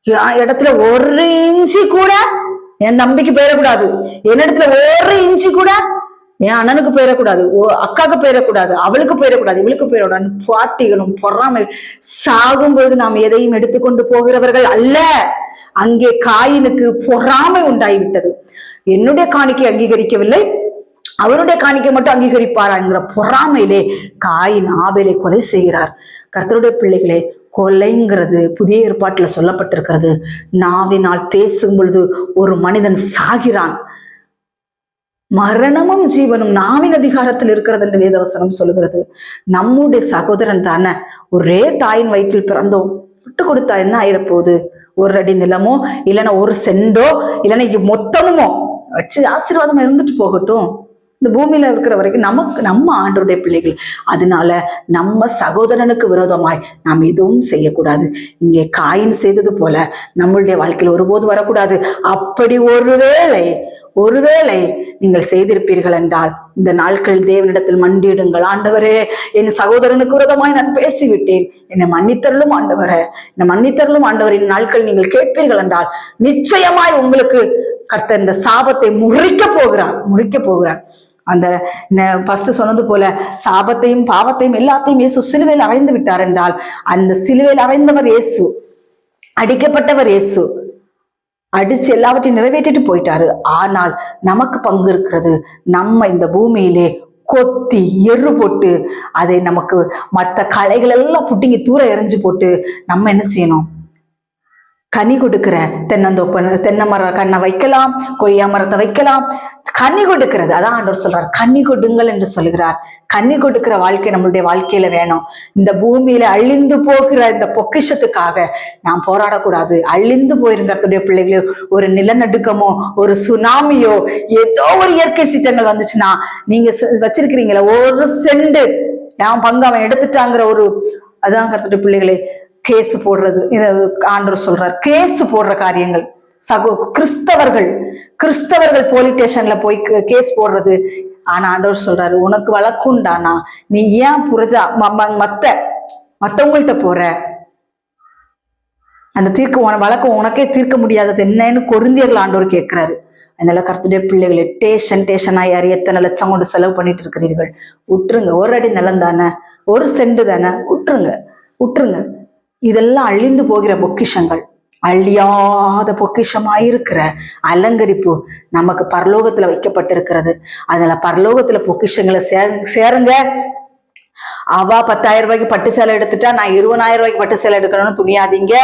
என் இடத்துல ஒரு இன்ச்சு கூட என் தம்பிக்கு போயிடக்கூடாது, என்னிடத்துல ஒரு இன்ச்சு கூட என் அண்ணனுக்கு போயிடக்கூடாது, அக்காவுக்கு போயிடக்கூடாது, அவளுக்கு போயிடக்கூடாது, இவளுக்கு போயிடக்கூடாது. பாட்டிகளும் பொறாமை. சாகும்போது நாம் எதையும் எடுத்துக்கொண்டு போகிறவர்கள் அல்ல. அங்கே காயினுக்கு பொறாமை உண்டாகிவிட்டது. என்னுடைய காணிக்கை அங்கீகரிக்கவில்லை, அவருடைய காணிக்கை மட்டும் அங்கீகரிப்பாரா என்கிற பொறாமையிலே காயின் ஆபேலை கொலை செய்கிறார். கர்த்தருடைய பிள்ளைகளே, கொலைங்கிறது புதிய ஏற்பாட்டுல சொல்லப்பட்டிருக்கிறது. நாவினால் பேசும் பொழுது ஒரு மனிதன் சாகிறான். மரணமும் ஜீவனும் நாவின் அதிகாரத்தில் இருக்கிறது என்று வேதவசனம் சொல்லுகிறது. நம்முடைய சகோதரன் தானே, ஒரே தாயின் வயிற்றில் பிறந்தோம், விட்டு கொடுத்தா என்ன ஆயிரப்போகுது? ஒரு அடி நிலமோ இல்லைன்னா ஒரு செண்டோ இல்லைன்னா மொத்தமுமோ வச்சு ஆசீர்வாதமா இருந்துட்டு போகட்டும். இந்த பூமியில இருக்கிற வரைக்கும் நம்ம ஆண்டவருடைய பிள்ளைகள். அதனால நம்ம சகோதரனுக்கு விரோதமாய் நாம் எதுவும் செய்யக்கூடாது. இங்கே காயின் செய்தது போல நம்மளுடைய வாழ்க்கையில் ஒருபோது வரக்கூடாது. அப்படி ஒருவேளை நீங்கள் செய்திருப்பீர்கள் என்றால் இந்த நாட்களில் தேவனிடத்தில் மண்டியிடுங்கள். ஆண்டவரே, என் சகோதரனுக்கு விரோதமாய் நான் பேசிவிட்டேன், என்னை மன்னித்தருளும் ஆண்டவரே, என்னை மன்னித்தருளும் ஆண்டவரின் நாட்கள் நீங்கள் கேட்பீர்கள் என்றால் நிச்சயமாய் உங்களுக்கு கர்த்தர் இந்த சாபத்தை முறிக்க போகிறார். அந்த ஃபர்ஸ்ட் சொன்னது போல சாபத்தையும் பாவத்தையும் எல்லாத்தையும் இயேசு சிலுவையில் அறைந்து விட்டார் என்றால், அந்த சிலுவையில் அறைந்தவர் இயேசு, அடிக்கப்பட்டவர் இயேசு, அடிச்சு எல்லாவற்றையும் நிறைவேற்றிட்டு போயிட்டாரு. ஆனால் நமக்கு பங்கு இருக்கிறது. நம்ம இந்த பூமியிலே கொத்தி எரு போட்டு அதை நமக்கு மற்ற களைகள் எல்லாம் புட்டிங்கி தூர எறிஞ்சு போட்டு நம்ம என்ன செய்யணும்? கனி கொடுக்கிற தென்னை மரம் கண்ணை வைக்கலாம், கொய்யா மரத்தை வைக்கலாம். கனி கொடுக்கிறது, அதான் ஆண்டவர் சொல்றார், கனி கொடுங்கள் என்று சொல்லுகிறார். கனி கொடுக்கிற வாழ்க்கை நம்மளுடைய வாழ்க்கையில வேணும். இந்த பூமியில அழிந்து போகிற இந்த பொக்கிஷத்துக்காக நாம் போராடக்கூடாது. அழிந்து போயிருக்கிறதுடைய பிள்ளைகளோ, ஒரு நிலநடுக்கமோ ஒரு சுனாமியோ ஏதோ ஒரு இயற்கை சீற்றங்கள் வந்துச்சுன்னா, நீங்க வச்சிருக்கிறீங்களா ஒரு செண்டு என் பங்கு அவன் எடுத்துட்டாங்கிற ஒரு, அதான் கர்த்தருடைய பிள்ளைகளே, கேஸ் போடுறது. ஆண்டவர் சொல்றார், கேஸ் போடுற காரியங்கள். கிறிஸ்தவர்கள் போலீஸ் ஸ்டேஷன்ல போய் கேஸ் போடுறது. ஆனா ஆண்டவர் சொல்றாரு, உனக்கு வழக்குண்டானா நீ ஏன் புரஜா மத்தவங்கள்ட்ட போற? அந்த வழக்கம் உனக்கே தீர்க்க முடியாதது என்னன்னு கொரிந்தியர்கள் ஆண்டவர் கேட்கிறாரு. அதனால கர்த்தருடைய பிள்ளைகளை டேஷன் யார் எத்தனை லட்சம் கொண்டு செலவு பண்ணிட்டு இருக்கிறீர்கள்? விட்டுருங்க. ஒரு அடி நிலம் தானே, ஒரு செண்டு தானே, விட்டுருங்க. இதெல்லாம் அழிந்து போகிற பொக்கிஷங்கள், அழியாத பொக்கிஷமாயிருக்கிற அலங்கரிப்பு நமக்கு பரலோகத்துல வைக்கப்பட்டிருக்கிறது. அதனால பரலோகத்துல பொக்கிஷங்களை சேருங்க. அவ 10,000 ரூபாய்க்கு பட்டு சேலை எடுத்துட்டா நான் 20,000 ரூபாய்க்கு பட்டு சேலை எடுக்கணும்னு துணியாதீங்க.